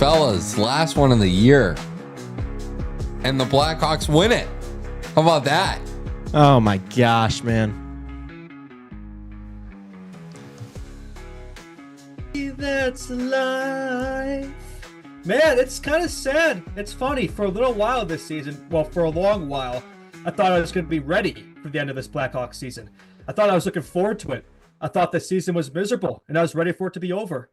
Fellas, last one of the year. And the Blackhawks win it. How about that? Oh my gosh, man. That's life. Man, it's kind of sad. It's funny. For a little while this season, well, for a long while, I thought I was going to be ready for the end of this Blackhawks season. I thought I was looking forward to it. I thought the season was miserable, and I was ready for it to be over.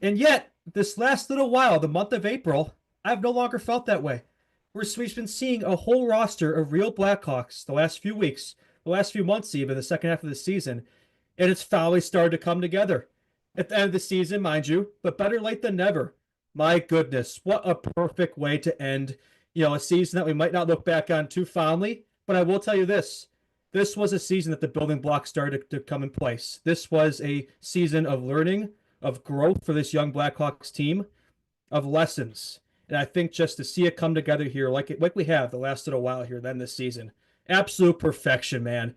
And yet, this last little while, the month of April, I've no longer felt that way. We've been seeing a whole roster of real Blackhawks the last few weeks, the last few months even, the second half of the season, and it's finally started to come together. At the end of the season, mind you, but better late than never. My goodness, what a perfect way to end, a season that we might not look back on too fondly, but I will tell you this. This was a season that the building blocks started to come in place. This was a season of learning, of growth for this young Blackhawks team, of lessons. And I think just to see it come together here like we have the last little while here then this season, absolute perfection, man.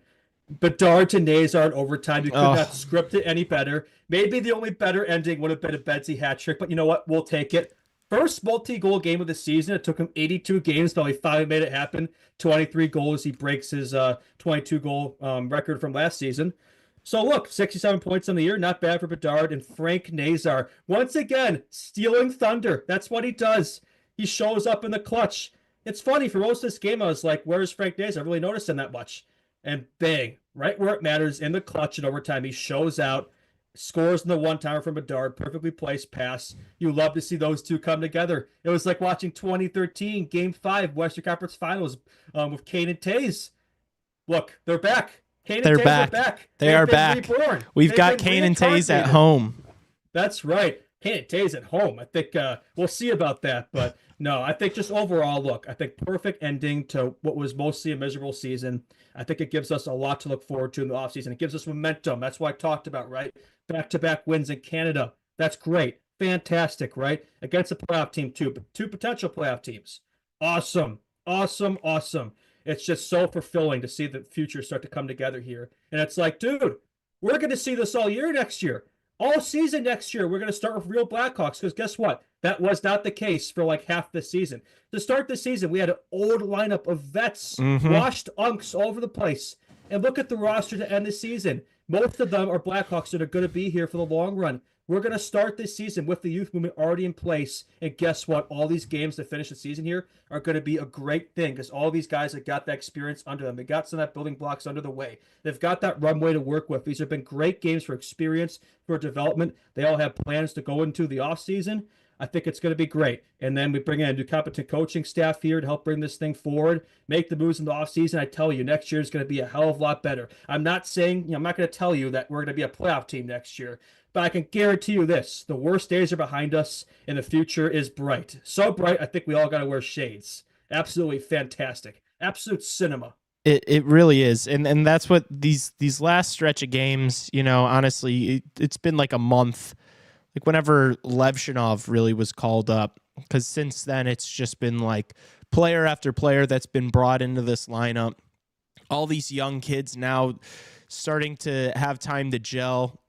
Bedard to Nazar in overtime. You could not script it any better. Maybe the only better ending would have been a Bedsy hat trick, but you know what? We'll take it. First multi-goal game of the season. It took him 82 games, but he finally made it happen. 23 goals. He breaks his 22-goal record from last season. So look, 67 points on the year. Not bad for Bedard. And Frank Nazar, once again, stealing thunder. That's what he does. He shows up in the clutch. It's funny, for most of this game, I was like, where's Frank Nazar? I really noticed him that much. And bang, right where it matters, in the clutch in overtime, he shows out, scores in the one-timer from Bedard, perfectly placed pass. You love to see those two come together. It was like watching 2013 Game 5 Western Conference Finals with Kane and Taze. Look, they're back. Kane and Taze are back. They are back. Reborn. We've got Kane and Taze at home. That's right. Kane and Taze at home. I think we'll see about that, but no, I think just overall, look, I think perfect ending to what was mostly a miserable season. I think it gives us a lot to look forward to in the offseason. It gives us momentum. That's what I talked about, right? Back-to-back wins in Canada. That's great. Fantastic, right? Against a playoff team, too. But two potential playoff teams. Awesome. Awesome, awesome. It's just so fulfilling to see the future start to come together here. And it's like, dude, we're going to see this all year next year. All season next year, we're going to start with real Blackhawks, because guess what? That was not the case for like half the season. To start the season, we had an old lineup of vets, washed unks all over the place. And look at the roster to end the season. Most of them are Blackhawks that are going to be here for the long run. We're going to start this season with the youth movement already in place. And guess what? All these games to finish the season here are going to be a great thing, because all these guys have got that experience under them. They got some of that building blocks under the way. They've got that runway to work with. These have been great games for experience, for development. They all have plans to go into the offseason. I think it's going to be great. And then we bring in a new competent coaching staff here to help bring this thing forward, make the moves in the offseason. I tell you, next year is going to be a hell of a lot better. I'm not saying, I'm not going to tell you that we're going to be a playoff team next year, but I can guarantee you this: the worst days are behind us and the future is bright. So bright, I think we all got to wear shades. Absolutely fantastic. Absolute cinema. It really is. And that's what these last stretch of games, honestly, it's been like a month. Like whenever Levshinov really was called up, because since then it's just been like player after player that's been brought into this lineup. All these young kids now starting to have time to gel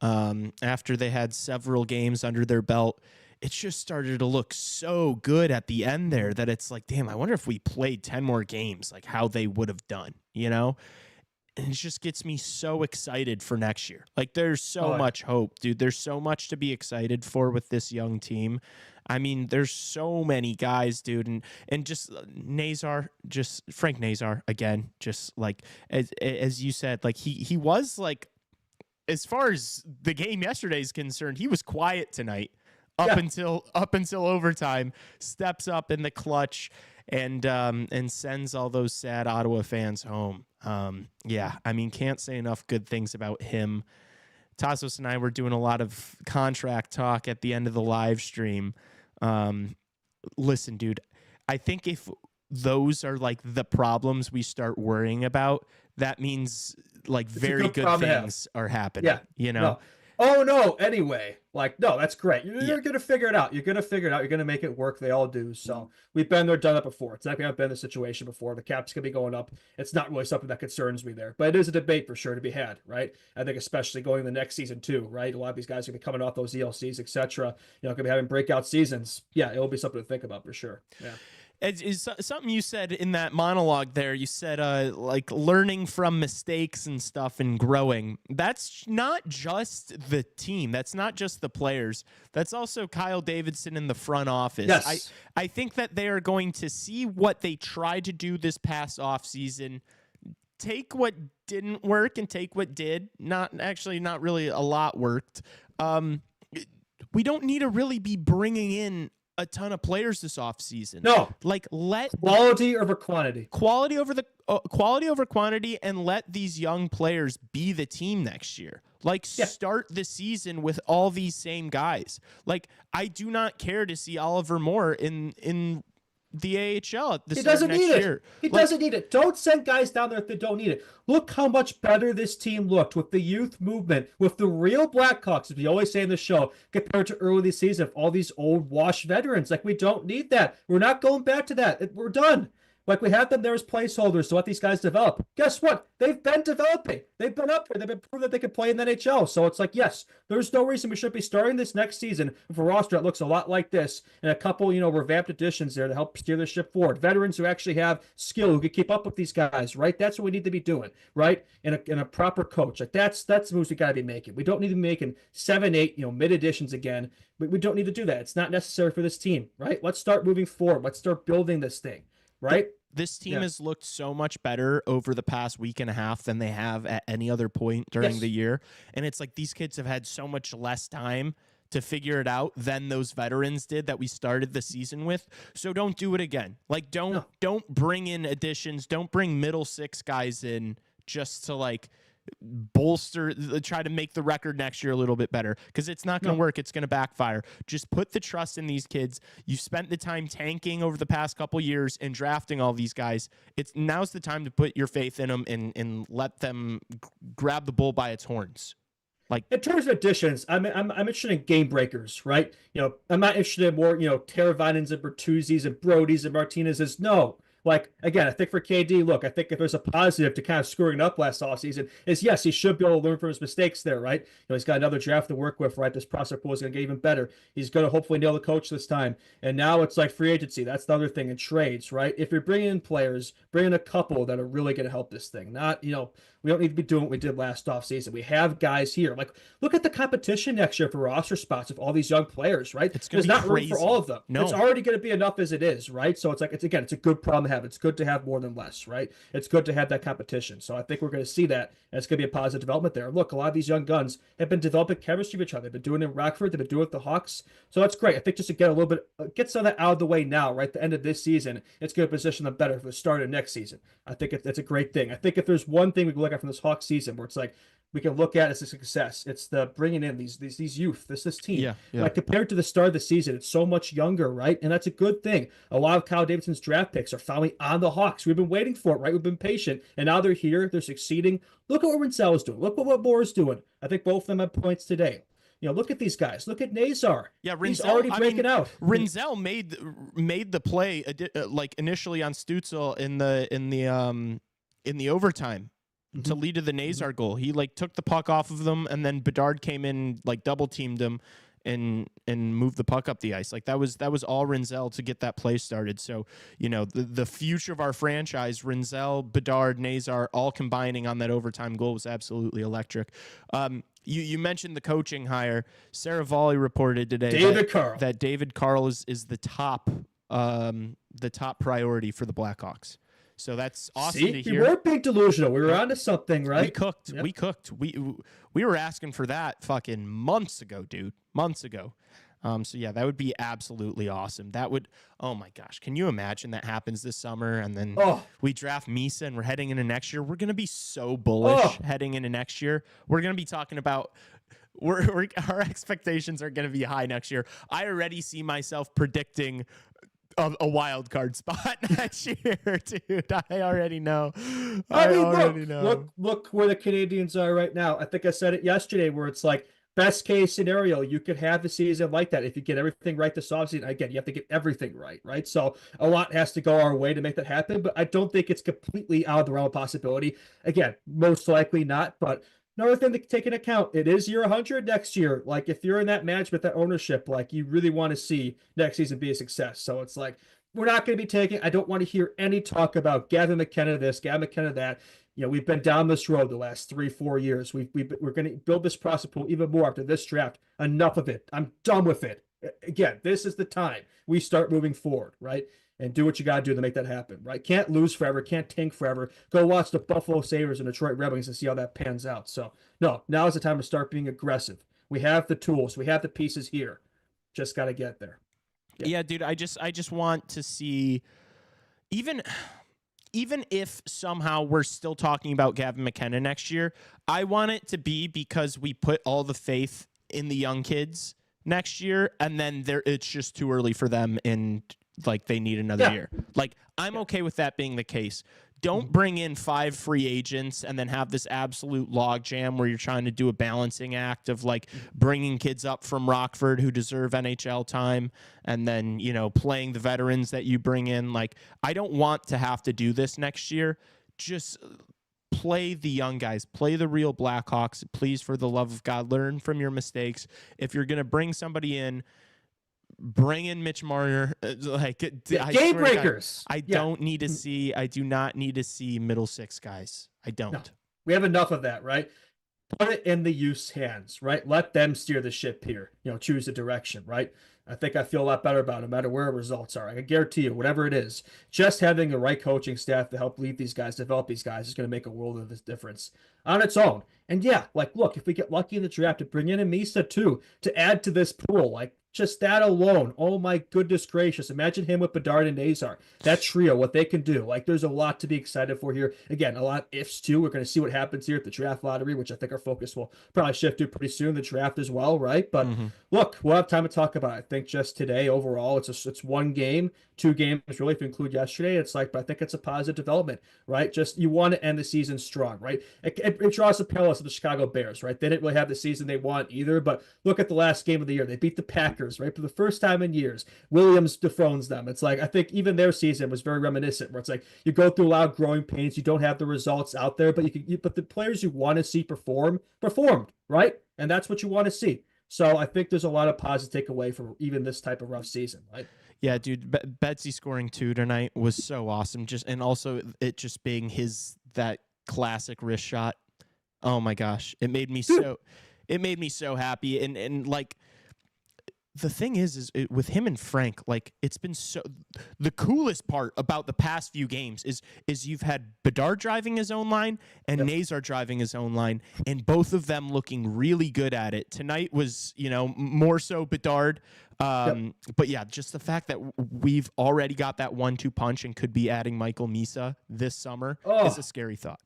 after they had several games under their belt. It's just started to look so good at the end there that it's like, damn, I wonder if we played 10 more games, like how they would have done, And it just gets me so excited for next year. Like, there's so yeah. much hope, dude. There's so much to be excited for with this young team. I mean, there's so many guys, dude. And just Nazar, just Frank Nazar, again, just like, as you said, like, he was like, as far as the game yesterday is concerned, he was quiet tonight up until overtime, steps up in the clutch and sends all those sad Ottawa fans home. Yeah, I mean, can't say enough good things about him. Tassos and I were doing a lot of contract talk at the end of the live stream. Listen, dude, I think if those are like the problems we start worrying about, that means like very good things are happening. Yeah. You know? No. Oh no, anyway. Like, no, that's great. You're gonna figure it out. You're gonna figure it out. You're gonna make it work. They all do. So we've been there, done it before. It's like we haven't been in the situation before. The cap's gonna be going up. It's not really something that concerns me there. But it is a debate for sure to be had, right? I think especially going the next season too, right? A lot of these guys are gonna be coming off those ELCs, etc. You know, gonna be having breakout seasons. Yeah, it'll be something to think about for sure. Yeah. Is something you said in that monologue there. You said like learning from mistakes and stuff and growing. That's not just the team. That's not just the players. That's also Kyle Davidson in the front office. Yes. I think that they are going to see what they tried to do this past offseason, take what didn't work and take what did. Not really a lot worked. We don't need to really be bringing in a ton of players this offseason. No. Like, let quality over quantity. Quality over quantity, and let these young players be the team next year. Like, start the season with all these same guys. Like, I do not care to see Oliver Moore in the AHL at the start of next year. He doesn't need it. Don't send guys down there if they don't need it. Look how much better this team looked with the youth movement, with the real Blackhawks, as we always say in the show, compared to early this season of all these old washed veterans. Like, we don't need that. We're not going back to that. We're done. Like, we have them there as placeholders to let these guys develop. Guess what? They've been developing. They've been up here. They've been proving that they can play in the NHL. So it's like, yes, there's no reason we should be starting this next season with a roster that looks a lot like this and a couple, revamped additions there to help steer the ship forward. Veterans who actually have skill, who can keep up with these guys, right? That's what we need to be doing, right? And a proper coach. Like, that's the moves we got to be making. We don't need to be making 7, 8, mid additions again. We don't need to do that. It's not necessary for this team, right? Let's start moving forward. Let's start building this thing. Right? This team has looked so much better over the past week and a half than they have at any other point during the year. And it's like these kids have had so much less time to figure it out than those veterans did that we started the season with. So don't do it again. Like, don't bring in additions. Don't bring middle six guys in just to like bolster, try to make the record next year a little bit better, because it's not going to work. It's going to backfire. Just put the trust in these kids. You've spent the time tanking over the past couple years and drafting all these guys. Now's the time to put your faith in them and let them grab the bull by its horns. Like, in terms of additions, I'm interested in game breakers, right? I'm not interested in more, Teravainens and Bertuzzi's and Brody's and Martinez's. No. Like, again, I think for KD, look, I think if there's a positive to kind of screwing up last offseason is, yes, he should be able to learn from his mistakes there, right? He's got another draft to work with, right? This prospect pool is going to get even better. He's going to hopefully nail the coach this time. And now it's like free agency. That's the other thing, in trades, right? If you're bringing in players, bring in a couple that are really going to help this thing. Not, we don't need to be doing what we did last offseason. We have guys here. Like, look at the competition next year for roster spots of all these young players, right? There's not crazy. room for all of them. No. It's already going to be enough as it is, right? So it's like, it's a good problem to have. It's good to have more than less, right? It's good to have that competition. So I think we're going to see that, and it's going to be a positive development there. Look, a lot of these young guns have been developing chemistry with each other. They've been doing it in Rockford. They've been doing it with the Hawks. So that's great. I think just to get a little bit, get some of that out of the way now, right? The end of this season, it's going to position them better for the start of next season. I think it's a great thing. I think if there's one thing we can look at from this Hawks season where it's like, we can look at as a success, it's the bringing in these youth, this team. Yeah. Like, compared to the start of the season, it's so much younger, right? And that's a good thing. A lot of Kyle Davidson's draft picks are finally on the Hawks. We've been waiting for it, right? We've been patient, and now they're here. They're succeeding. Look at what Rinzel is doing. Look at what Moore is doing. I think both of them have points today. Look at these guys. Look at Nazar. Yeah, Rinzel, he's already breaking out. Rinzel made the play like initially on Stützle in the overtime to lead to the Nazar goal. He like took the puck off of them, and then Bedard came in, like double teamed him, and move the puck up the ice. Like that was all Rinzel to get that play started. So, the future of our franchise, Rinzel, Bedard, Nazar, all combining on that overtime goal was absolutely electric. You mentioned the coaching hire. Sarah Volley reported today that David Carl is the top priority for the Blackhawks. So that's awesome to hear. We weren't being delusional. We were onto something, right? We cooked. Yep. We cooked. We were asking for that fucking months ago, dude. Months ago. So yeah, that would be absolutely awesome. That would, oh my gosh, can you imagine that happens this summer and then we draft Misa and we're heading into next year? We're going to be so bullish heading into next year. We're going to be talking about our expectations are going to be high next year. I already see myself predicting a wild card spot next year, dude. I already know. Look where the Canadians are right now. I think I said it yesterday where it's like, best case scenario, you could have a season like that if you get everything right this offseason. Again, you have to get everything right? So a lot has to go our way to make that happen, but I don't think it's completely out of the realm of possibility. Again, most likely not, but another thing to take into account, it is year 100 next year. Like if you're in that management, that ownership, like you really want to see next season be a success. So it's like, we're not going to be taking, I don't want to hear any talk about Gavin McKenna this, Gavin McKenna that. We've been down this road the last 3-4 years. We're going to build this process pool even more after this draft. Enough of it. I'm done with it. Again, this is the time we start moving forward, right? And do what you got to do to make that happen, right? Can't lose forever. Can't tank forever. Go watch the Buffalo Sabres and Detroit Red Wings and see how that pans out. So, no, now is the time to start being aggressive. We have the tools. We have the pieces here. Just got to get there. Yeah, dude, I just want to see even if somehow we're still talking about Gavin McKenna next year, I want it to be because we put all the faith in the young kids next year, and then it's just too early for them and like they need another year. Like I'm okay with that being the case. Don't bring in 5 free agents and then have this absolute logjam where you're trying to do a balancing act of like bringing kids up from Rockford who deserve NHL time and then, playing the veterans that you bring in. Like, I don't want to have to do this next year. Just play the young guys, play the real Blackhawks. Please, for the love of God, learn from your mistakes. If you're going to bring somebody in, bring in Mitch Marner. Game breakers. I don't need to see. I do not need to see middle six guys. I don't. No. We have enough of that, right? Put it in the youth's hands, right? Let them steer the ship here. Choose the direction, right? I think I feel a lot better about it, no matter where results are. I can guarantee you, whatever it is, just having the right coaching staff to help lead these guys, develop these guys, is going to make a world of this difference on its own. And look, if we get lucky in the draft to bring in a Misa too, to add to this pool, just that alone, oh my goodness gracious. Imagine him with Bedard and Nazar. That trio, what they can do. There's a lot to be excited for here. Again, a lot of ifs too. We're going to see what happens here at the draft lottery, which I think our focus will probably shift to pretty soon, the draft as well, right? But look, we'll have time to talk about it. I think just today, overall, it's one game, 2 games, really, if you include yesterday. But I think it's a positive development, right? Just you want to end the season strong, right? It draws the parallels to the Chicago Bears, right? They didn't really have the season they want either, but look at the last game of the year. They beat the Packers, right? For the first time in years, Williams dethrones them. It's I think even their season was very reminiscent, where it's you go through a lot of growing pains. You don't have the results out there, but but the players you want to see performed, right? And that's what you want to see. So I think there's a lot of positive takeaway from even this type of rough season, right? Yeah, dude, Betsy scoring 2 tonight was so awesome. And also it just being that classic wrist shot. Oh my gosh, it made me so happy. And the thing is with him and Frank, it's been so. The coolest part about the past few games is you've had Bedard driving his own line and Nazar driving his own line, and both of them looking really good at it. Tonight was, more so Bedard. But yeah, just the fact that we've already got that 1-2 punch and could be adding Michael Misa this summer is a scary thought.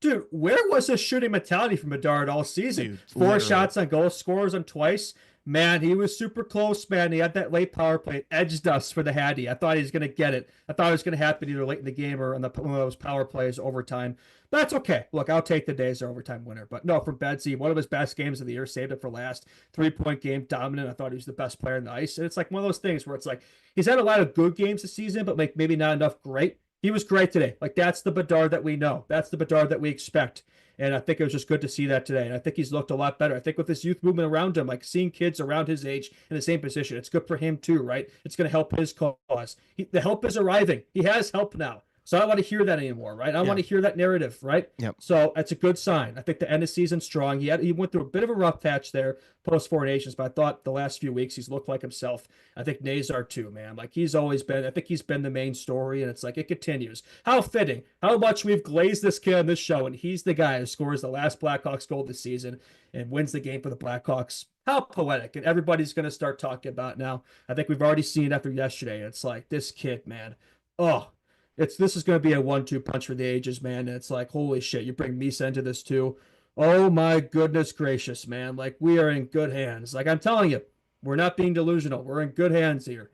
Dude, where was his shooting mentality from Bedard all season? Dude, 4 literally. shots on goal, scores on twice. Man, he was super close, man. He had that late power play, edged us for the Hattie. I thought he was going to get it. I thought it was going to happen either late in the game or on one of those power plays, overtime. But that's okay. Look, I'll take the Days overtime winner. But no, for Betsy, one of his best games of the year, saved it for last. 3-point game, dominant. I thought he was the best player on the ice. And it's one of those things where it's he's had a lot of good games this season, but maybe not enough great. He was great today. That's the Bedard that we know. That's the Bedard that we expect. And I think it was just good to see that today. And I think he's looked a lot better. I think with this youth movement around him, like seeing kids around his age in the same position, it's good for him too, right? It's going to help his cause. The help is arriving. He has help now. So I don't want to hear that anymore, right? I don't want to hear that narrative, right? Yep. So that's a good sign. I think the end of season strong. He went through a bit of a rough patch there post Foreign Nations, but I thought the last few weeks he's looked like himself. I think Nazar too, man. Like he's always been. I think he's been the main story, and it's like it continues. How fitting! How much we've glazed this kid on this show, and he's the guy who scores the last Blackhawks goal this season and wins the game for the Blackhawks. How poetic! And everybody's going to start talking about it now. I think we've already seen it after yesterday. It's like this kid, man. Oh. This is going to be a 1-2 punch for the ages, man. And it's like, holy shit, you bring Misa into this too. Oh my goodness gracious, man. Like we are in good hands. Like I'm telling you, we're not being delusional. We're in good hands here.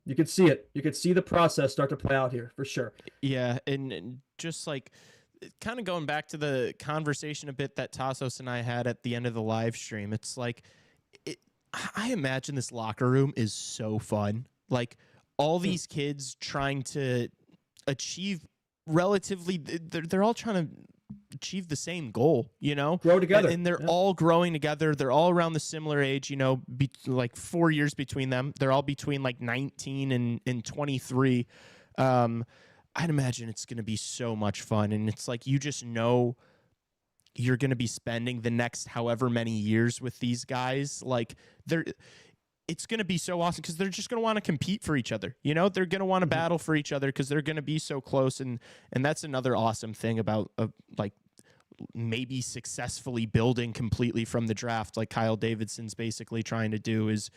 You can see it. You can see the process start to play out here for sure. Yeah, and just like kind of going back to the conversation a bit that Tassos and I had at the end of the live stream, it's like I imagine this locker room is so fun. Like all these kids trying to achieve relatively, they're all trying to achieve the same goal, you know, grow together, and they're all growing together. They're all around the similar age, you know, like 4 years between them. They're all between like 19 and 23. I'd imagine it's going to be so much fun, and it's like you just know you're going to be spending the next however many years with these guys. Like it's going to be so awesome because they're just going to want to compete for each other. You know, they're going to want to battle for each other because they're going to be so close. And that's another awesome thing about like maybe successfully building completely from the draft, like Kyle Davidson's basically trying to do is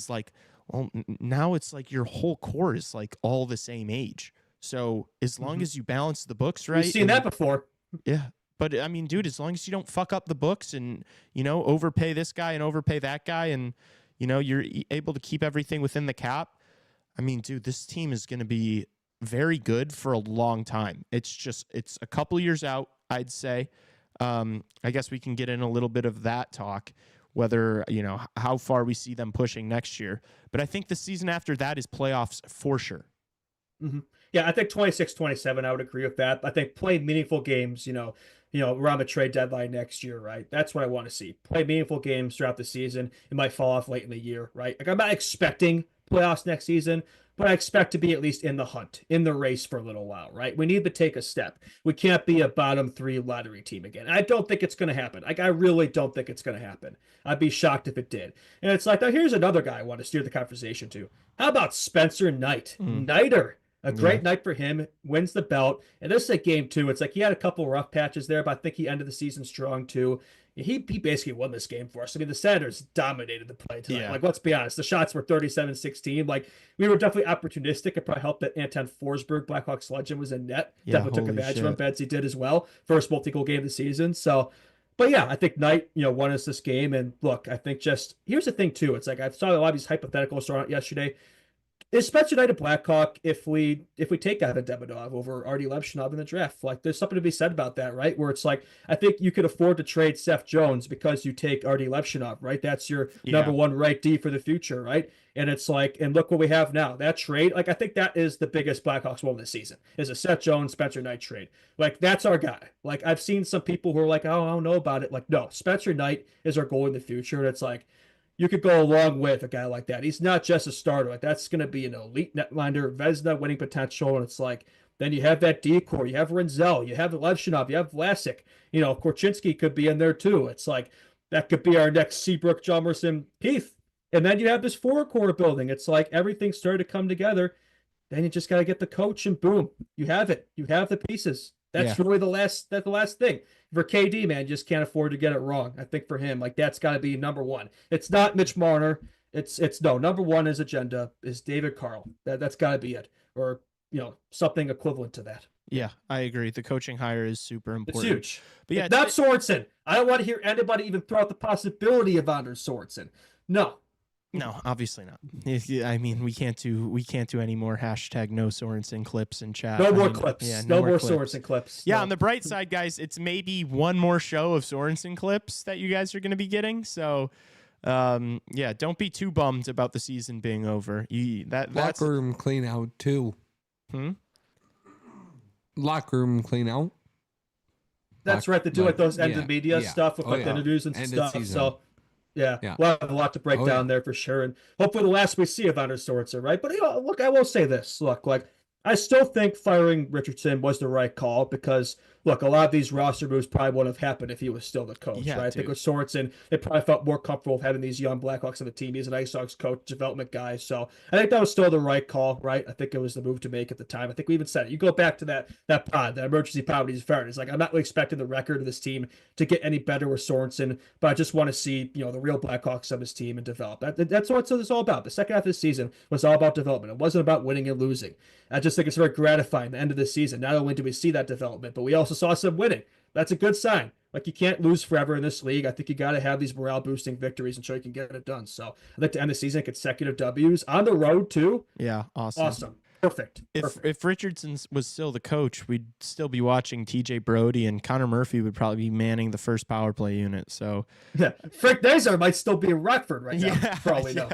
like, well, now it's like your whole core is like all the same age. So as long as you balance the books right. We've seen that before. Yeah. But I mean, dude, as long as you don't fuck up the books and, you know, overpay this guy and overpay that guy and, you know, you're able to keep everything within the cap. I mean, dude, this team is going to be very good for a long time. It's a couple years out, I'd say. I guess we can get in a little bit of that talk, whether, you know, how far we see them pushing next year. But I think the season after that is playoffs for sure. Mm-hmm. Yeah, I think 26, 27, I would agree with that. I think play meaningful games, you know, around the trade deadline next year, right? That's what I want to see. Play meaningful games throughout the season. It might fall off late in the year, right? Like I'm not expecting playoffs next season, but I expect to be at least in the hunt, in the race for a little while, right? We need to take a step. We can't be a bottom 3 lottery team again. I don't think it's going to happen. Like I really don't think it's going to happen. I'd be shocked if it did. And it's like, now here's another guy I want to steer the conversation to. How about Spencer Knight? Knighter. A great night for him, wins the belt. And this is a game too. It's like he had a couple rough patches there, but I think he ended the season strong too. He basically won this game for us. I mean, the Senators dominated the play tonight. Yeah. Like, let's be honest. The shots were 37-16. Like, we were definitely opportunistic. It probably helped that Anton Forsberg, Blackhawks legend, was in net. Yeah, definitely took advantage of him. Betsy did as well. First multi-goal game of the season. So, but yeah, I think Knight, you know, won us this game. And look, I think just, here's the thing too. It's like, I saw a lot of these hypotheticals thrown out yesterday. Is Spencer Knight a Blackhawk if we take Evan Demidov over Artie Levshinov in the draft? Like, there's something to be said about that, right? Where it's like, I think you could afford to trade Seth Jones because you take Artie Levshinov, right? That's your number one right D for the future, right? And it's like, and look what we have now. That trade, like, I think that is the biggest Blackhawks moment this season, is a Seth Jones, Spencer Knight trade. Like, that's our guy. Like, I've seen some people who are like, oh, I don't know about it. Like, no, Spencer Knight is our goal in the future. And it's like, you could go along with a guy like that. He's not just a starter. Like that's going to be an elite netminder, Vezina winning potential. And it's like, then you have that decor. You have Renzel. You have Levshinov. You have Vlasic. You know, Korchinski could be in there too. It's like, that could be our next Seabrook, Chalmerson, Keith. And then you have this four-core building. It's like everything started to come together. Then you just got to get the coach and boom, you have it. You have the pieces. That's really the last thing. For KD, man, just can't afford to get it wrong. I think for him, like that's got to be number one. It's not Mitch Marner. It's no, number one is agenda is David Carl. That's got to be it, or you know something equivalent to that. Yeah, I agree. The coaching hire is super important. It's huge. But yeah, it's not Sorensen. I don't want to hear anybody even throw out the possibility of Anders Sorensen. No, obviously not. I mean, we can't do any more hashtag no Sorensen clips in chat. No more clips. Yeah, no more Sorensen clips. Yeah, no. On the bright side, guys, it's maybe one more show of Sorensen clips that you guys are going to be getting. So, yeah, don't be too bummed about the season being over. That's locker room clean out too. Hmm. Locker room clean out. That's right. They do like those end of media stuff with like the interviews and End of stuff. season. So yeah, Yeah. we'll have a lot to break down there for sure. And hopefully the last we see of Anders Sorensen, right? But look, I will say this. Look, like I still think firing Richardson was the right call because look, a lot of these roster moves probably wouldn't have happened if he was still the coach, right? I think with Sorensen, they probably felt more comfortable with having these young Blackhawks on the team. He's an Ice Hawks coach, development guy. So I think that was still the right call, right? I think it was the move to make at the time. I think we even said it. You go back to that pod, that emergency pod when he's fired. It's like, I'm not really expecting the record of this team to get any better with Sorensen, but I just want to see, the real Blackhawks of his team and develop. That's what it's all about. The second half of the season was all about development. It wasn't about winning and losing. I just think it's very gratifying the end of the season. Not only do we see that development, but we also saw some winning. That's a good sign. Like, you can't lose forever in this league. I think you got to have these morale boosting victories until you can get it done. So I'd like to end the season consecutive W's on the road too. Yeah, awesome. Perfect. If Richardson was still the coach, we'd still be watching TJ Brody, and Connor Murphy would probably be manning the first power play unit. So yeah, Frank Nazar might still be in Rockford right now. Probably no.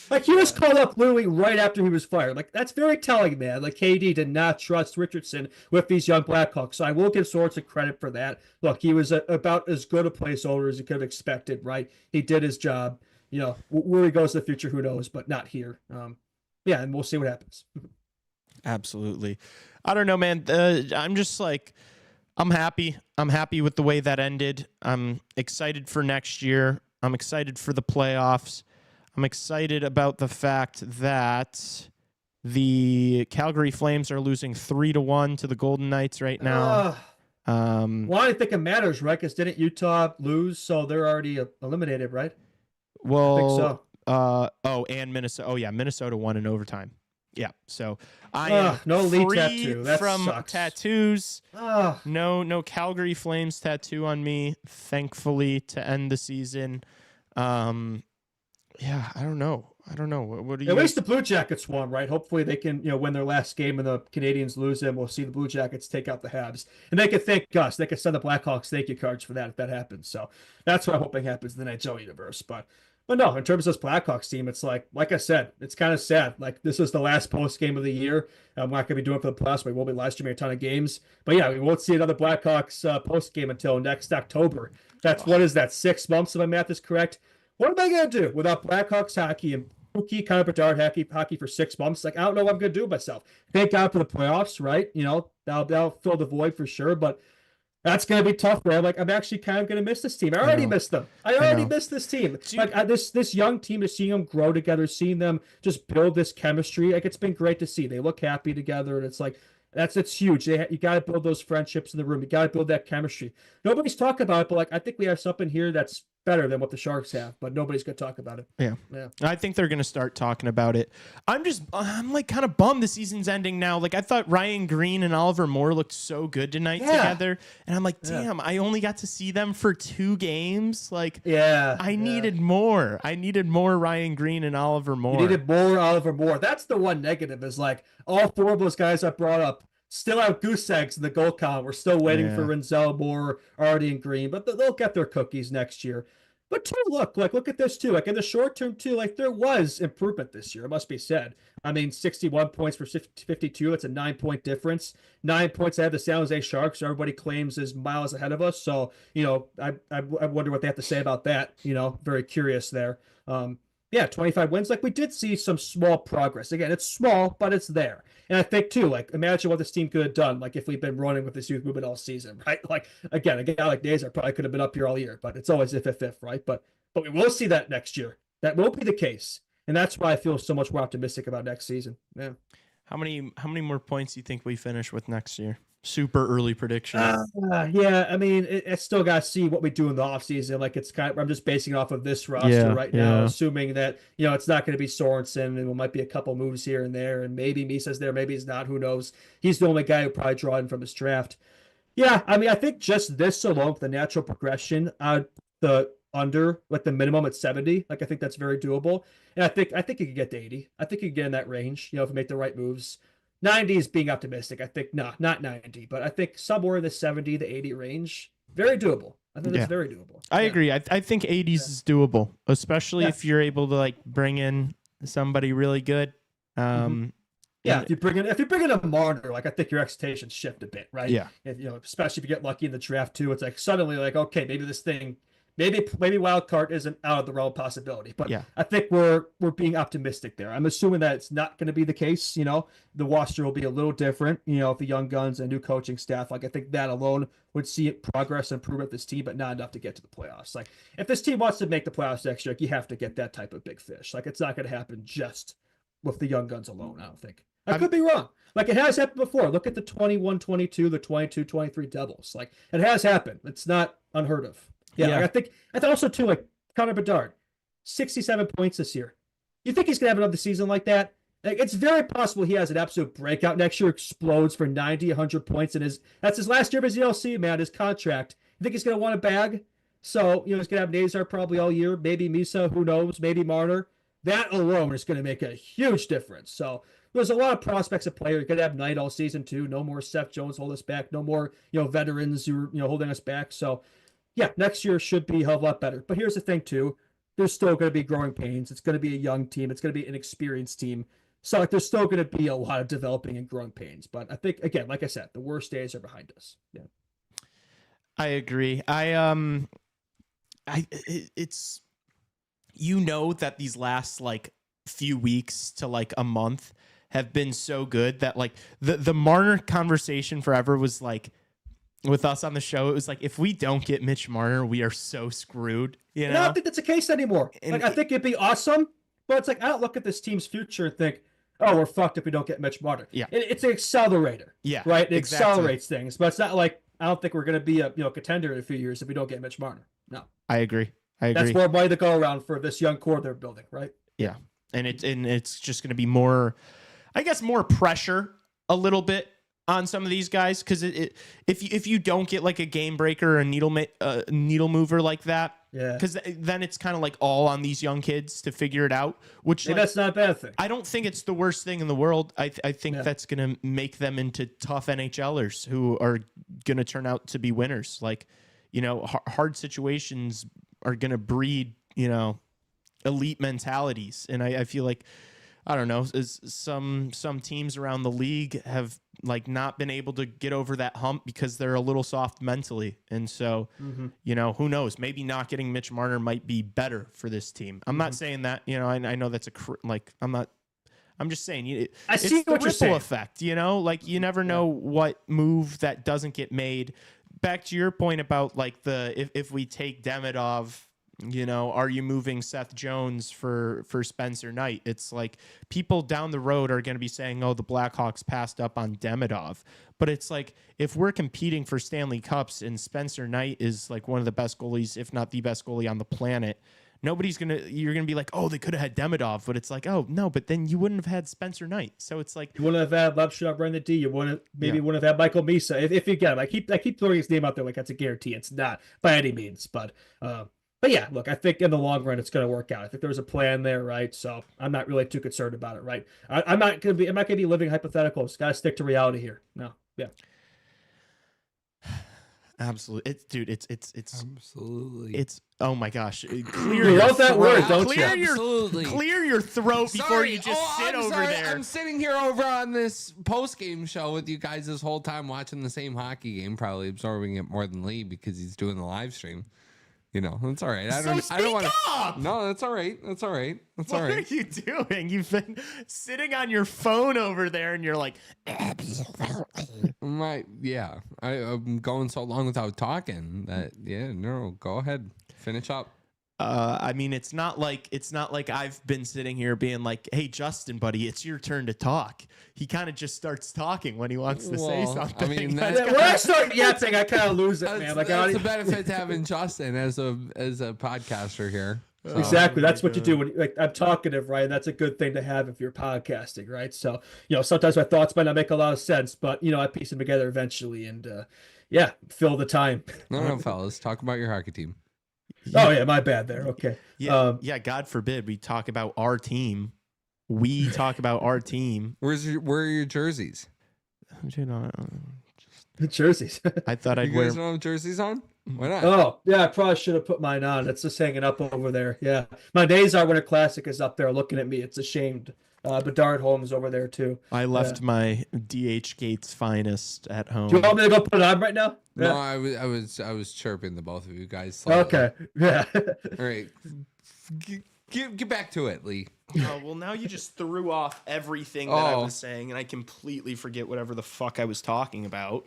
Like, he was called up literally right after he was fired. Like, that's very telling, man. Like, KD did not trust Richardson with these young Blackhawks. So I will give Sorensen credit for that. Look, he was about as good a placeholder as you could have expected, right? He did his job. Where he goes in the future, who knows? But not here. Yeah, and we'll see what happens. Absolutely. I don't know, man. I'm just like, I'm happy. I'm happy with the way that ended. I'm excited for next year. I'm excited for the playoffs. I'm excited about the fact that the Calgary Flames are losing 3-1 to the Golden Knights right now. Well, I think it matters, right? Because didn't Utah lose? So they're already eliminated, right? Well, I think so. And Minnesota. Oh, yeah, Minnesota won in overtime. Yeah, so I am no lead free tattoo. That from sucks. tattoos. No Calgary Flames tattoo on me, thankfully, to end the season. Yeah, I don't know. What do you? At least the Blue Jackets won, right? Hopefully they can, win their last game and the Canadians lose them. We'll see the Blue Jackets take out the Habs, and they can thank us. They can send the Blackhawks thank you cards for that if that happens. So that's what I'm hoping happens in the NHL universe. But no, in terms of this Blackhawks team, it's like I said, it's kind of sad. Like, this is the last post game of the year. I'm not going to be doing it for the playoffs. We will be live streaming a ton of games. But yeah, we won't see another Blackhawks post game until next October. What is that, 6 months if my math is correct? What am I going to do without Blackhawks hockey and Pookie, Connor Bedard hockey for 6 months? Like, I don't know what I'm going to do with myself. Thank God for the playoffs, right? That'll fill the void for sure. But that's going to be tough, man. Like, I'm actually kind of going to miss this team. I already missed them. I already missed this team. Like, this young team, is seeing them grow together, seeing them just build this chemistry. Like, it's been great to see. They look happy together, and it's like, it's huge. You got to build those friendships in the room. You got to build that chemistry. Nobody's talking about it, but like, I think we have something here that's better than what the Sharks have, but nobody's going to talk about it. Yeah. I think they're going to start talking about it. I'm like kind of bummed the season's ending now. Like, I thought Ryan Green and Oliver Moore looked so good tonight together. And I'm like, damn, I only got to see them for 2 games. Like, I needed more. I needed more Ryan Green and Oliver Moore. You needed more Oliver Moore. That's the one negative, is like, all 4 of those guys I brought up still have goose eggs in the goal count. We're still waiting for Renzel, Moore, Artie, and Green, but they'll get their cookies next year. But too, look at this too. Like, in the short term too, like, there was improvement this year, it must be said. I mean, 61 points for 52. That's a 9-point difference. 9 points ahead of the San Jose Sharks. Everybody claims is miles ahead of us. So, I wonder what they have to say about that. Very curious there. 25 wins. Like, we did see some small progress. Again, it's small, but it's there. And I think too, like, imagine what this team could have done, like, if we've been running with this youth movement all season, right? Like, again, a guy like Nazar probably could have been up here all year, but it's always if, right? But we will see that next year. That will be the case. And that's why I feel so much more optimistic about next season. Yeah. How many more points do you think we finish with next year? Super early prediction. I mean, I still got to see what we do in the offseason. Like, it's I'm just basing it off of this roster right now, assuming that, it's not going to be Sorensen, and there might be a couple moves here and there, and maybe Misa's there, maybe he's not, who knows. He's the only guy who probably draw in from his draft. Yeah, I mean, I think just this alone, with the natural progression, the under, like, the minimum at 70, like, I think that's very doable. And I think you could get to 80. I think you could get in that range, if you make the right moves. 90 is being optimistic. I think not 90, but I think somewhere in the 70 to 80 range, very doable. I think that's very doable. I agree. I think 80s is doable, especially if you're able to, like, bring in somebody really good. Yeah, if you bring in a Marner, like I think your expectations shift a bit, right? Yeah. If, especially if you get lucky in the draft too, it's like suddenly like, okay, maybe this thing, maybe wild card isn't out of the realm of possibility. But Yeah. I think we're being optimistic there. I'm assuming that it's not going to be the case. The roster will be a little different. If the young guns and new coaching staff, like I think that alone would see progress and improve with this team, but not enough to get to the playoffs. Like if this team wants to make the playoffs next year, like, you have to get that type of big fish. Like it's not going to happen just with the young guns alone. I don't think. I could be wrong. Like it has happened before. Look at the 21-22, the 22-23 Devils. Like it has happened. It's not unheard of. Yeah. Like, I think also too, like Connor Bedard, 67 points this year. You think he's gonna have another season like that? Like it's very possible he has an absolute breakout next year, explodes for 90, 100 points, and that's his last year of his ELC, man. His contract. You think he's gonna want a bag? So he's gonna have Nazar probably all year. Maybe Misa, who knows? Maybe Marner. That alone is going to make a huge difference. So there's a lot of prospects at play. You're going to have Knight all season too. No more Seth Jones hold us back. No more, veterans who are, holding us back. So yeah, next year should be a hell of a lot better. But here's the thing too. There's still going to be growing pains. It's going to be a young team. It's going to be an experienced team. So like there's still going to be a lot of developing and growing pains. But I think, again, like I said, the worst days are behind us. Yeah. I agree. It's that these last like few weeks to like a month have been so good that like the Marner conversation forever was like with us on the show. It was like, if we don't get Mitch Marner, we are so screwed. I don't think that's the case anymore. And I think it'd be awesome, but it's like, I don't look at this team's future and think, oh, we're fucked if we don't get Mitch Marner. Yeah. It's an accelerator. Yeah. Right. It exactly. accelerates things, but it's not like, I don't think we're going to be a contender in a few years if we don't get Mitch Marner. No. I agree. That's more money to go around for this young core they're building, right? Yeah. And it's just going to be more, I guess, more pressure a little bit on some of these guys, because if you don't get like a game breaker or a needle mover like that, yeah, because then it's kind of like all on these young kids to figure it out. Which like, that's not a bad thing. I don't think it's the worst thing in the world. I think that's going to make them into tough NHLers who are going to turn out to be winners. Like, hard situations are going to breed, elite mentalities. And I feel like, I don't know, some teams around the league have like not been able to get over that hump because they're a little soft mentally. And so, who knows, maybe not getting Mitch Marner might be better for this team. I'm not saying that, I know that's I'm just saying, I see it's what the you're saying. ripple effect, like you never know what move that doesn't get made. Back to your point about like if we take Demidov, are you moving Seth Jones for Spencer Knight? It's like people down the road are going to be saying, oh, the Blackhawks passed up on Demidov. But it's like, if we're competing for Stanley Cups and Spencer Knight is like one of the best goalies, if not the best goalie on the planet, you're going to be like, oh, they could have had Demidov. But it's like, oh, no, but then you wouldn't have had Spencer Knight. So it's like, you wouldn't have had Lepshov running the D. You wouldn't have had Michael Misa. If you get him, I keep throwing his name out there like that's a guarantee. It's not by any means, but yeah, look, I think in the long run it's going to work out. I think there's a plan there, right? So I'm not really too concerned about it, right? I'm not going to be living hypotheticals. Got to stick to reality here. No, yeah. Absolutely, it's absolutely. It's oh my gosh! Clear you love that word, don't you? Absolutely. Clear your throat before you just sit I'm over sorry. there. I'm sitting here over on this post-game show with you guys this whole time, watching the same hockey game, probably absorbing it more than Lee because he's doing the live stream. That's all right. I don't want to. No, that's all right. That's all right. That's all right. What are you doing? You've been sitting on your phone over there, and you're like, I'm going so long without talking that go ahead, finish up. I mean, it's not like I've been sitting here being like, hey, Justin, buddy, it's your turn to talk. He kind of just starts talking when he wants to say something. I mean, when I start yapping, I kind of lose it, man. Like, that's the benefit to having Justin as a podcaster here. So, exactly. That's what you do when I'm talkative, right? And that's a good thing to have if you're podcasting, right? So, sometimes my thoughts might not make a lot of sense, but, I piece them together eventually and, fill the time. No, fellas, talk about your hockey team. Oh yeah, my bad there. Okay. Yeah. God forbid we talk about our team. We talk about our team. Where are your jerseys? The jerseys. I thought I'd you guys don't have jerseys on? Why not? Oh yeah, I probably should have put mine on. It's just hanging up over there. Yeah, my Nazar Winter Classic is up there looking at me. It's ashamed Bedard Holmes over there too. I left my DH Gates finest at home. Do you want me to go put it on right now? No, Yeah. I was chirping the both of you guys slightly. Okay. Yeah. All right. Get back to it, Lee. Oh, well, now you just threw off everything that I was saying, and I completely forget whatever the fuck I was talking about.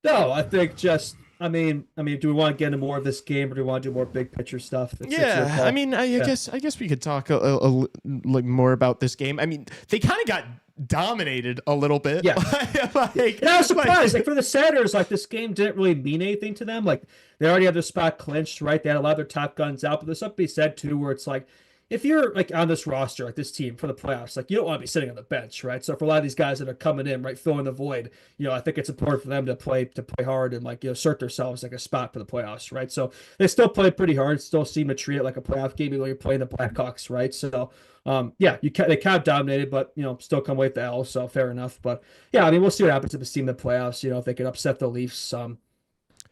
No, I think just. I mean, do we want to get into more of this game, or do we want to do more big picture stuff? I mean, I guess we could talk like more about this game. I mean, they kind of got dominated a little bit. Yeah. And I was surprised. Like for the Senators, like this game didn't really mean anything to them. Like they already had their spot clinched, right? They had a lot of their top guns out, but there's something to be said too, where it's like, if you're like on this roster, like this team for the playoffs, like you don't want to be sitting on the bench, right? So for a lot of these guys that are coming in, right, filling the void, I think it's important for them to play hard and like assert themselves like a spot for the playoffs, right? So they still play pretty hard, still seem to treat it like a playoff game, even though you're playing the Blackhawks, right? So they kind of dominated, but still come away with the L, so fair enough. But yeah, I mean, we'll see what happens if this team in the playoffs, if they can upset the Leafs.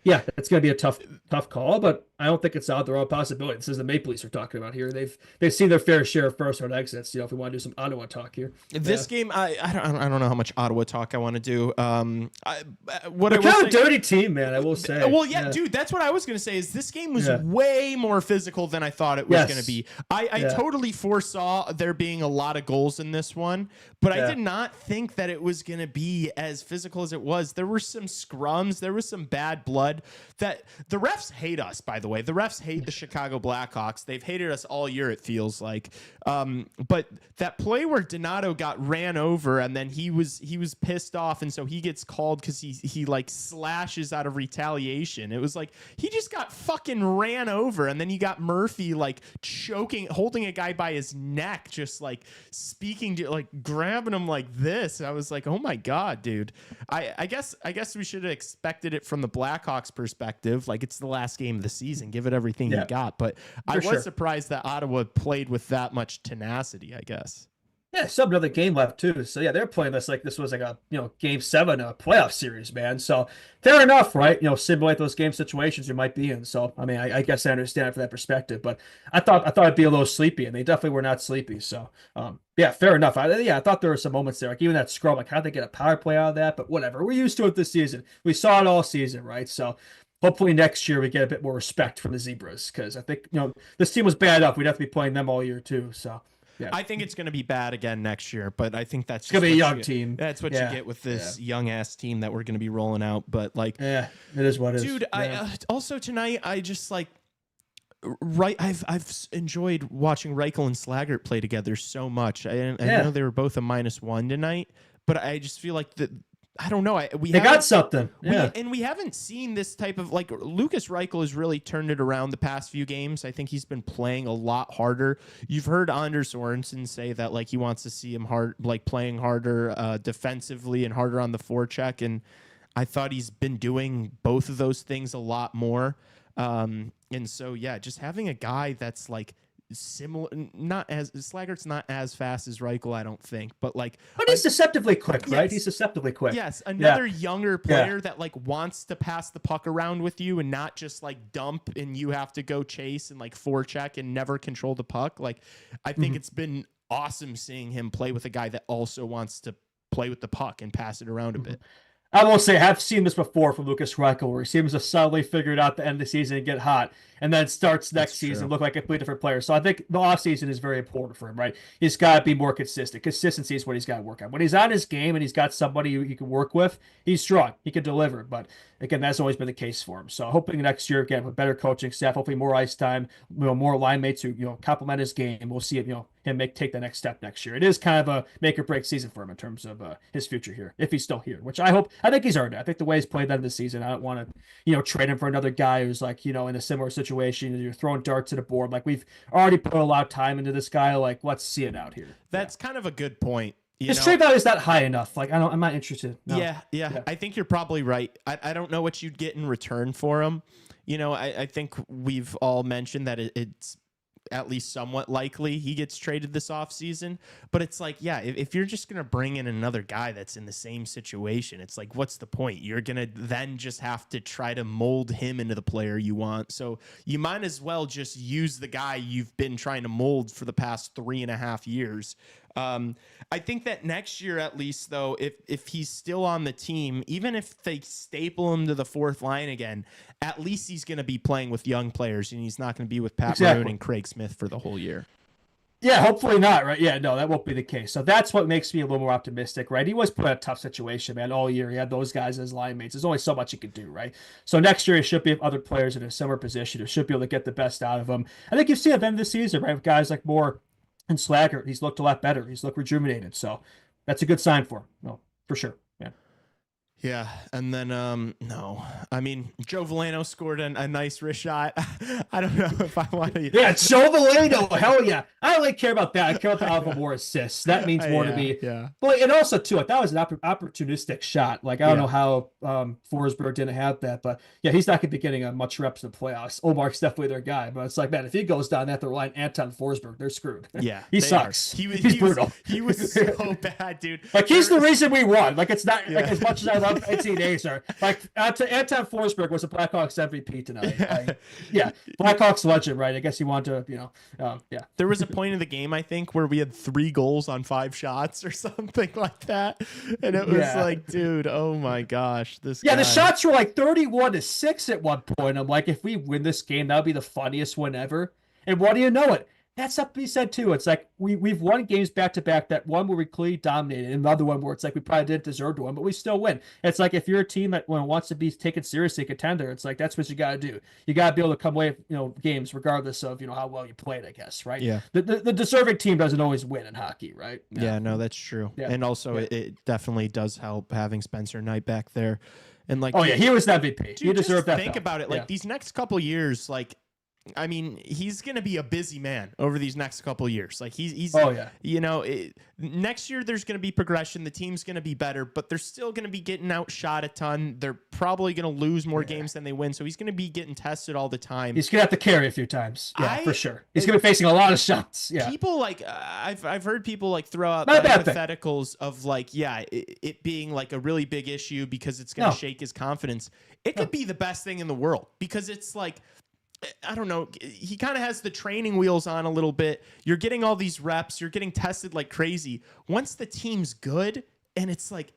Yeah, it's going to be a tough call, but I don't think it's out there all possibility. This is the Maple Leafs we're talking about here. They've seen their fair share of first round exits. If we want to do some Ottawa talk here, this game, I don't know how much Ottawa talk I want to do. They're kind of a dirty team, man. I will say. Well, yeah, dude, that's what I was going to say. Is this game was way more physical than I thought it was going to be. I totally foresaw there being a lot of goals in this one, but I did not think that it was going to be as physical as it was. There were some scrums. There was some bad blood. That the refs hate us, by the way. The refs hate the Chicago Blackhawks. They've hated us all year, it feels like. But that play where Donato got ran over and then he was pissed off, and so he gets called because he like slashes out of retaliation. It was like he just got fucking ran over, and then you got Murphy like holding a guy by his neck, just like speaking to like grabbing him like this. I was like, oh my god, dude. I guess we should have expected it from the Blackhawks perspective. Like, it's the last game of the season, give it everything you got. But I was surprised that Ottawa played with that much tenacity, I guess. Yeah, still another game left too. So yeah, they're playing this like this was like a game 7 playoff series, man. So fair enough, right? Simulate those game situations you might be in. So I mean, I guess I understand it from that perspective. But I thought it'd be a little sleepy, and they definitely were not sleepy. So yeah, fair enough. I thought there were some moments there, like even that scrum, like how'd they get a power play out of that? But whatever, we're used to it this season. We saw it all season, right? So hopefully next year we get a bit more respect from the Zebras, because I think this team was bad enough. We'd have to be playing them all year too. So. Yeah. I think it's going to be bad again next year, but I think that's going to be a young team. That's what you get with this young ass team that we're going to be rolling out. But like, yeah, it is what it is. Dude, I also tonight I just like I've enjoyed watching Reichel and Slaggert play together so much. I know they were both a -1 tonight, but I just feel like that. I don't know. They got something. Yeah. We haven't seen this type of like Lucas Reichel has really turned it around the past few games. I think he's been playing a lot harder. You've heard Anders Sorensen say that like he wants to see him playing harder defensively and harder on the forecheck. And I thought he's been doing both of those things a lot more. And so, yeah, just having a guy that's like similar, Slaggert's not as fast as Reichel, I don't think, but he's deceptively quick, right? He's deceptively quick. Yes, another younger player that like wants to pass the puck around with you and not just like dump and you have to go chase and like forecheck and never control the puck. Like, I think it's been awesome seeing him play with a guy that also wants to play with the puck and pass it around a bit. I will say, I've seen this before from Lucas Reichel, where he seems to suddenly figure it out at the end of the season and get hot, and then starts next season look like a completely different player. So I think the offseason is very important for him, right? He's got to be more consistent. Consistency is what he's got to work on. When he's on his game and he's got somebody he can work with, he's strong. He can deliver. But again, that's always been the case for him. So hoping next year, again, with better coaching staff, hopefully more ice time, more line mates who complement his game, we'll see him take the next step next year. It is kind of a make or break season for him in terms of his future here, if he's still here, which I think he's earned it. I think the way he's played that in the season, I don't want to trade him for another guy who's like in a similar situation. You're throwing darts at a board. Like, we've already put a lot of time into this guy. Like, let's see it out here. That's kind of a good point. His trade value is not high enough. Like, I'm not interested. No. Yeah. I think you're probably right. I don't know what you'd get in return for him. I think we've all mentioned that it's at least somewhat likely he gets traded this offseason. But it's like, yeah, if you're just going to bring in another guy that's in the same situation, it's like, what's the point? You're going to then just have to try to mold him into the player you want. So you might as well just use the guy you've been trying to mold for the past 3.5 years. I think that next year, at least, though, if he's still on the team, even if they staple him to the fourth line again, at least he's going to be playing with young players, and he's not going to be with Pat Maroon and Craig Smith for the whole year. Yeah, hopefully not, right? Yeah, no, that won't be the case. So that's what makes me a little more optimistic, right? He was put in a tough situation, man, all year. He had those guys as line mates. There's only so much he could do, right? So next year, he should be other players in a similar position who should be able to get the best out of him. I think you've seen at the end of the season, right, with guys like Moore and Slaggert, he's looked a lot better. He's looked rejuvenated. So that's a good sign for him. No, for sure. Yeah. Yeah, and then no, I mean Joe Veleno scored a nice wrist shot. I don't know if I want to. Yeah, Joe Veleno, hell yeah! I don't really care about that. I care about the Alpha Moore assists. That means more to me. Yeah. But and also too, like, that was an opportunistic shot. Like I don't know how Forsberg didn't have that, but yeah, he's not going to be getting much reps in the playoffs. Omar's definitely their guy, but it's like, man, if he goes down at the line, Anton Forsberg, they're screwed. Yeah, he sucks. He's brutal. He was so bad, dude. Like he's the reason we won. Like it's not like as much as I love NC Nazer. Like Anton Forsberg was the Blackhawks MVP tonight. Yeah, Blackhawks legend, right? I guess he wanted to, yeah. There was a point in the game, I think, where we had 3 goals on 5 shots or something like that, and it was like, dude, oh my gosh, this. Yeah, the shots were like 31-6 at one point. I'm like, if we win this game, that'll be the funniest one ever. And what do you know it? That's something to be said too. It's like we've won games back to back. That one where we clearly dominated, and another one where it's like we probably didn't deserve to win, but we still win. It's like if you're a team that wants to be taken seriously, contender, it's like that's what you got to do. You got to be able to come away, games regardless of how well you played. I guess, right? Yeah. The deserving team doesn't always win in hockey, right? Yeah, no, that's true. Yeah. And also, it definitely does help having Spencer Knight back there, and like, oh yeah, he was the MVP. He deserved that. Think about it, like these next couple years, like. I mean, he's going to be a busy man over these next couple of years. Like he's next year there's going to be progression. The team's going to be better, but they're still going to be getting outshot a ton. They're probably going to lose more games than they win. So he's going to be getting tested all the time. He's going to have to carry a few times. Yeah, for sure. He's going to be facing a lot of shots. Yeah. People like, I've heard people like throw out hypotheticals of like, it being like a really big issue because it's going to shake his confidence. It could be the best thing in the world because it's like, I don't know. He kind of has the training wheels on a little bit. You're getting all these reps. You're getting tested like crazy. Once the team's good, and it's like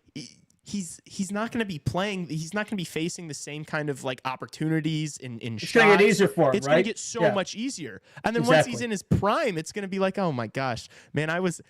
he's not going to be playing. He's not going to be facing the same kind of like opportunities in shots. It's going to get easier for him. It's going to get so much easier. And then once he's in his prime, it's going to be like, oh my gosh, man, I was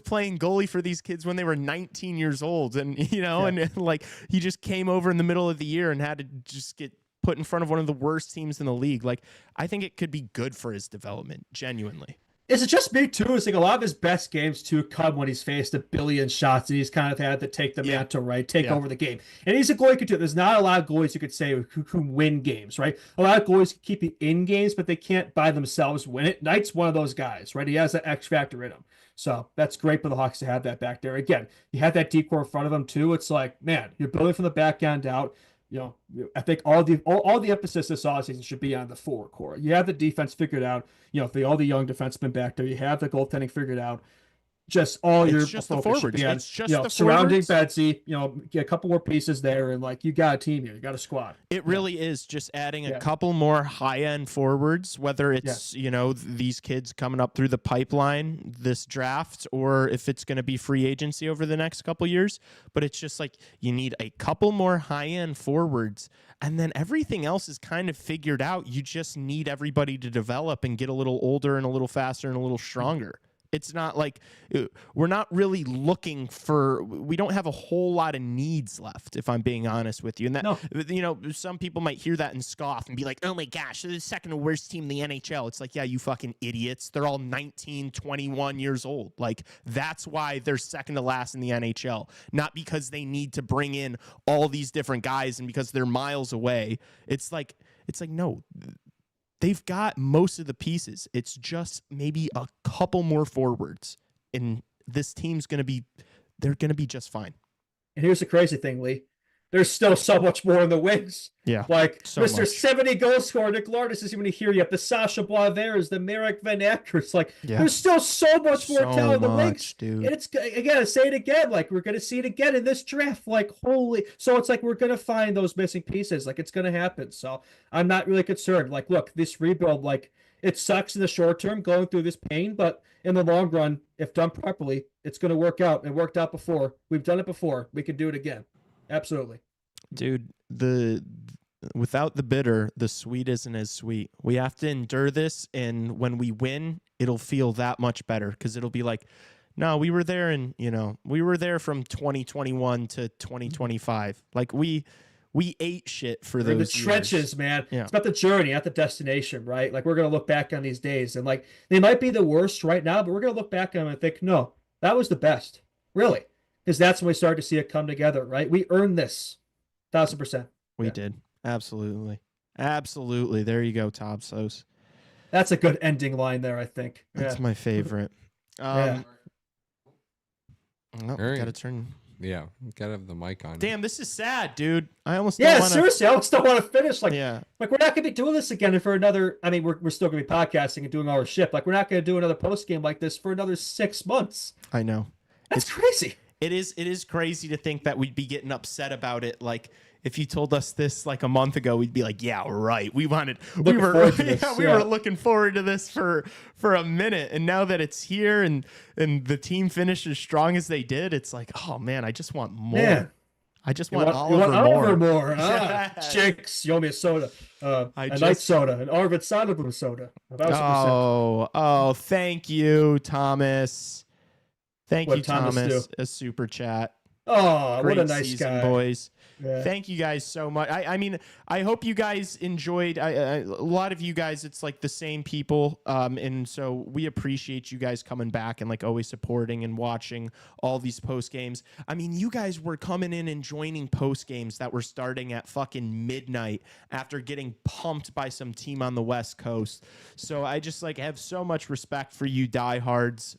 playing goalie for these kids when they were 19 years old, and and like he just came over in the middle of the year and had to just get put in front of one of the worst teams in the league. Like, I think it could be good for his development, genuinely. Is it just me too? It's like a lot of his best games too come when he's faced a billion shots and he's kind of had to take the mantle, right? Take over the game. And he's a goalie who can do it. There's not a lot of goalies you could say who win games, right? A lot of goalies keep you in games, but they can't by themselves win it. Knight's one of those guys, right? He has that X factor in him. So that's great for the Hawks to have that back there. Again, you have that decor in front of him too. It's like, man, you're building from the back end out. I think all the emphasis this offseason should be on the forward core. You have the defense figured out. All the young defensemen back there. You have the goaltending figured out. Just all your just the forwards. It's just the surrounding forwards. Betsy. Get a couple more pieces there, and like you got a team here. You got a squad. It really is just adding a couple more high-end forwards, whether it's these kids coming up through the pipeline this draft, or if it's going to be free agency over the next couple years. But it's just like you need a couple more high-end forwards, and then everything else is kind of figured out. You just need everybody to develop and get a little older and a little faster and a little stronger. It's not like we're not really looking for, we don't have a whole lot of needs left, if I'm being honest with you. And that, some people might hear that and scoff and be like, oh my gosh, they're the second worst team in the NHL. It's like, yeah, you fucking idiots. They're all 19, 21 years old. Like, that's why they're second to last in the NHL. Not because they need to bring in all these different guys and because they're miles away. It's like, no. They've got most of the pieces. It's just maybe a couple more forwards, and this team's they're going to be just fine. And here's the crazy thing, Lee. there's still so much more in the wings. Yeah, Like so Mr. much. 70 goal scorer Nick Lardis isn't even here yet. The Sasha Boisvert, the Marek Van Ackers. Like there's still so much more talent in the wings. Dude. And it's, again, I say it again, like we're gonna see it again in this draft. Like holy, so it's like we're gonna find those missing pieces. Like it's gonna happen. So I'm not really concerned. Like, look, this rebuild, like it sucks in the short term going through this pain, but in the long run, if done properly, it's gonna work out. It worked out before. We've done it before. We can do it again. Absolutely. Dude, without the bitter, the sweet isn't as sweet. We have to endure this, and when we win, it'll feel that much better because it'll be like, no, we were there, and we were there from 2021 to 2025. Like we ate shit for those the years. trenches, man. Yeah. It's about the journey, not the destination, right? Like we're gonna look back on these days, and like they might be the worst right now, but we're gonna look back on them and think, no, that was the best, really, because that's when we start to see it come together, right? We earned this, 1,000%. We did. Absolutely. There you go, Tassos. That's a good ending line there, I think. That's my favorite. Yeah. Oh, gotta turn. Yeah, gotta have the mic on. Damn, this is sad, dude. I almost don't wanna... seriously, I almost don't want to finish. Like, yeah. Like we're not gonna be doing this again for another. I mean, we're still gonna be podcasting and doing our shit. Like we're not gonna do another post game like this for another 6 months. I know. That's crazy. It is crazy to think that we'd be getting upset about it. Like if you told us this like a month ago, we'd be like, yeah, right. We were looking forward to this for a minute. And now that it's here and the team finished as strong as they did, it's like, oh man, I just want more. Yeah. I just want Oliver more. Chicks, you owe me a soda. A night soda, an Arvid Soderblom soda. Oh, thank you, Thomas. Thank you, Thomas. A super chat. Oh, great what a nice season, guy, boys. Yeah. Thank you guys so much. I mean, I hope you guys enjoyed. A lot of you guys, it's like the same people, and so we appreciate you guys coming back and like always supporting and watching all these post games. I mean, you guys were coming in and joining post games that were starting at fucking midnight after getting pumped by some team on the West Coast. So I just like have so much respect for you diehards.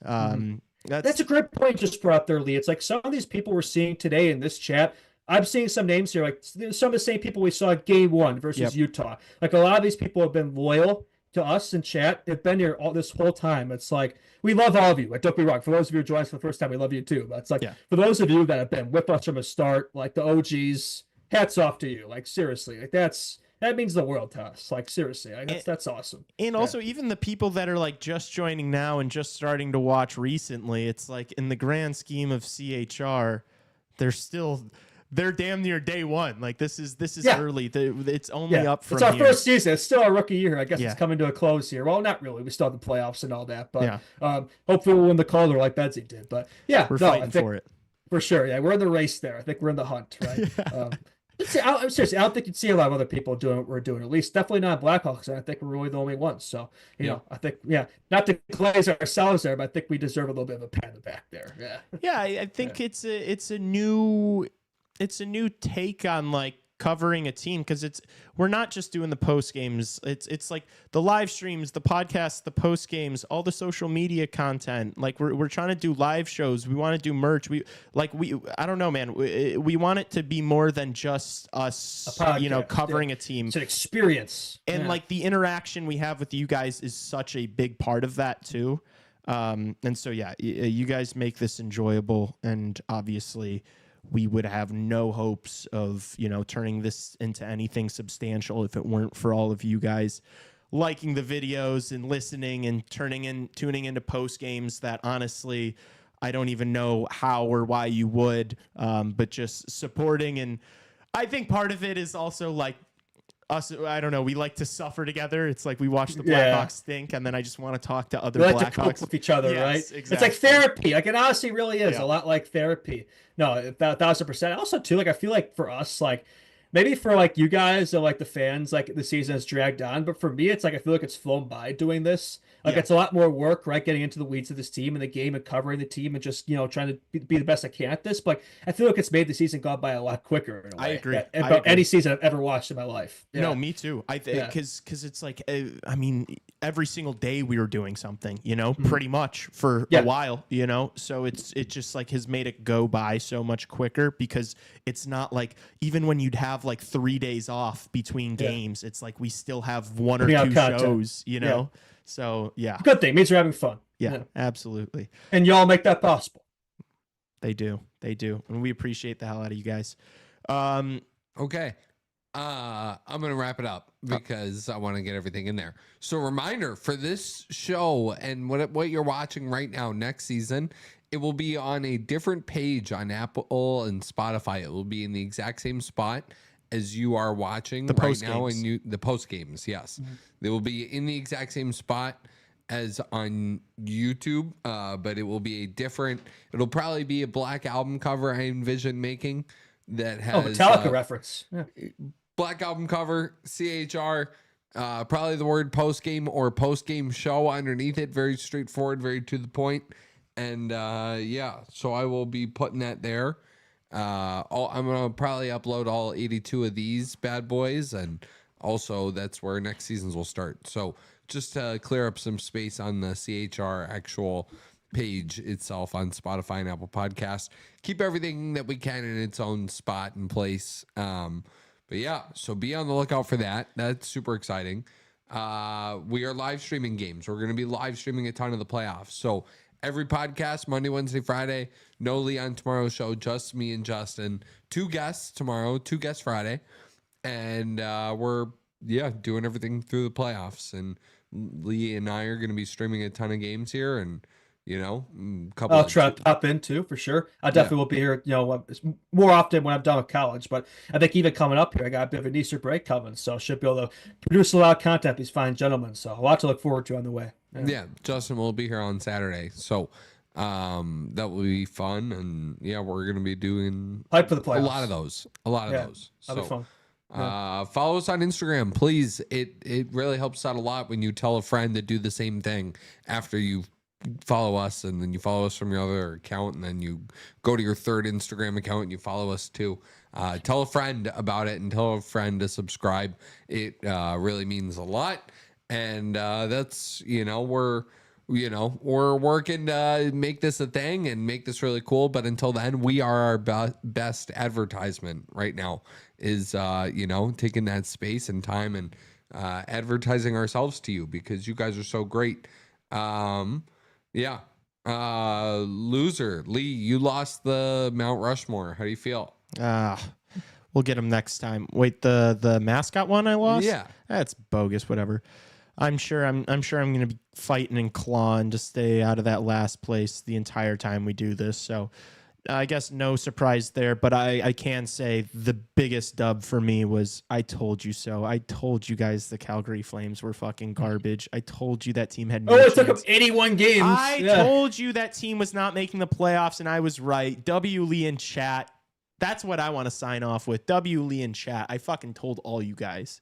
That's a great point just brought up there, Lee. It's like some of these people we're seeing today in this chat. I'm seeing some names here, like some of the same people we saw game 1 versus Utah. Like a lot of these people have been loyal to us in chat. They've been here all this whole time. It's like, we love all of you. Like, don't be wrong. For those of you who joined us for the first time, we love you too. But it's like, for those of you that have been with us from the start, like the OGs, hats off to you. Like, seriously, like that means the world to us. Like, seriously, like, that's awesome. And also, even the people that are like just joining now and just starting to watch recently, it's like in the grand scheme of CHR, they're damn near day one. Like this is early. It's only up from It's our here. first season. It's still our rookie year. I guess it's coming to a close here. Well, not really. We still have the playoffs and all that. But hopefully we'll win the Calder like Betsy did. But we're fighting for it. For sure. Yeah, we're in the race there. I think we're in the hunt, right? Seriously, I don't think you'd see a lot of other people doing what we're doing. At least definitely not Blackhawks. And I think we're really the only ones. So, you know, I think, not to glaze ourselves there, but I think we deserve a little bit of a pat on the back there. Yeah. Yeah, I think it's a new take on like covering a team, because we're not just doing the post games. It's like the live streams, the podcasts, the post games, all the social media content. Like we're trying to do live shows. We want to do merch. I don't know, man. We want it to be more than just us, covering a team. It's an experience, and like the interaction we have with you guys is such a big part of that too. And so you guys make this enjoyable, and obviously we would have no hopes of, turning this into anything substantial if it weren't for all of you guys liking the videos and listening and tuning into post games that honestly, I don't even know how or why you would, but just supporting. And I think part of it is also like us, I don't know, we like to suffer together. It's like we watch the Blackhawks stink, and then I just want to talk to other Blackhawks. We like to cope with each other, right? Exactly. It's like therapy. Like it honestly really is a lot like therapy. No, 1,000%. Also, too, like I feel like for us, like maybe for like you guys or like the fans, like the season has dragged on. But for me, it's like I feel like it's flown by doing this. Like it's a lot more work, right? Getting into the weeds of this team and the game and covering the team and just trying to be the best I can at this. But I feel like it's made the season go by a lot quicker in a way. I agree. About any season I've ever watched in my life. Yeah. No, me too. I think because it's like I mean, every single day we were doing something, pretty much for a while, So it just like has made it go by so much quicker because it's not like even when you'd have like 3 days off between games, it's like we still have one or two shows, Yeah. So yeah, good thing. It means we're having fun. Yeah, absolutely. And y'all make that possible. They do, and we appreciate the hell out of you guys. Okay. I'm gonna wrap it up because I want to get everything in there. So, reminder for this show and what you're watching right now next season, it will be on a different page on Apple and Spotify. It will be in the exact same spot as you are watching the right now, and the post games. Yes, they will be in the exact same spot as on YouTube, but it will be a different. It'll probably be a Black album cover I envision making that has Metallica reference. Yeah. Black album cover, CHR, probably the word post game or post game show underneath it. Very straightforward, very to the point. And so I will be putting that there. I'm going to probably upload all 82 of these bad boys. And also that's where next seasons will start. So just to clear up some space on the CHR actual page itself on Spotify and Apple Podcasts. Keep everything that we can in its own spot and place. But yeah, so be on the lookout for that. That's super exciting. We are live streaming games. We're going to be live streaming a ton of the playoffs. So every podcast, Monday, Wednesday, Friday, no Lee on tomorrow's show, just me and Justin. 2 guests tomorrow, 2 guests Friday. And we're, doing everything through the playoffs. And Lee and I are going to be streaming a ton of games here. And I'll try to pop in too, for sure. I definitely will be here, more often when I'm done with college. But I think even coming up here, I got a bit of an Easter break coming, so I should be able to produce a lot of content. These fine gentlemen, so a lot to look forward to on the way. Yeah, Justin will be here on Saturday, so that will be fun. And we're gonna be doing hype for the playoffs. A lot of those. That'll be fun. Follow us on Instagram, please. It really helps out a lot when you tell a friend to do the same thing after you follow us, and then you follow us from your other account, and then you go to your third Instagram account and you follow us too. Tell a friend about it and tell a friend to subscribe. It really means a lot. And that's, we're working to make this a thing and make this really cool. But until then, we are our best advertisement right now is, taking that space and time and advertising ourselves to you because you guys are so great. Loser. Lee, you lost the Mount Rushmore. How do you feel? We'll get him next time. Wait, the mascot one I lost? Yeah. That's bogus, whatever. I'm sure I'm gonna be fighting and clawing to stay out of that last place the entire time we do this. So I guess no surprise there, but I can say the biggest dub for me was I told you so. I told you guys the Calgary Flames were fucking garbage. I told you that team had no it took them 81 games. I told you that team was not making the playoffs, and I was right. W. Lee in chat. That's what I want to sign off with. W. Lee in chat. I fucking told all you guys.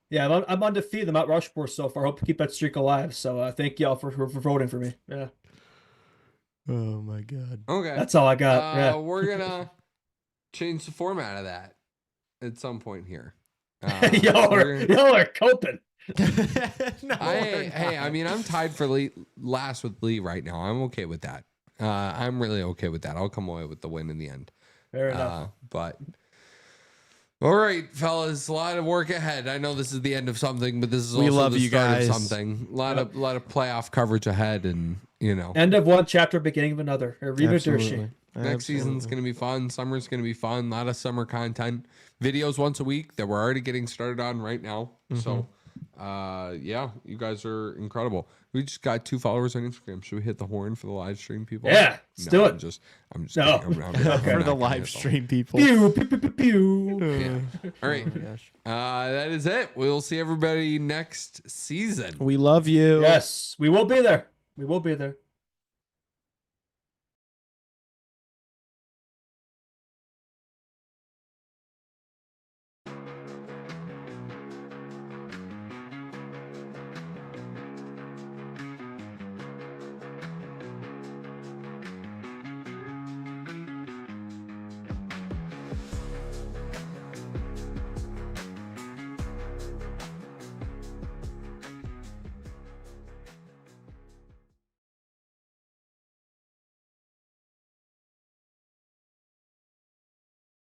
Yeah, I'm undefeated in Mount Rushmore so far. I hope to keep that streak alive. So thank y'all for voting for me. Yeah. Oh my god. Okay. That's all I got. We're gonna change the format of that at some point here. Y'all are coping. No, I mean, I'm tied for last with Lee right now. I'm okay with that. I'm really okay with that. I'll come away with the win in the end. Fair enough. But all right, fellas, a lot of work ahead. I know this is the end of something, but this is also the start of something. A lot of playoff coverage ahead, and end of one chapter, beginning of another. Next season's gonna be fun. Summer's gonna be fun. A lot of summer content, videos once a week that we're already getting started on right now. So, you guys are incredible. We just got 2 followers on Instagram. Should we hit the horn for the live stream people? Yeah, let's do it. I'm just no. kidding. I'm for the live stream people. Pew, pew, pew, pew, pew. Yeah. All right. Oh my gosh. That is it. We'll see everybody next season. We love you. Yes, we will be there. We will be there.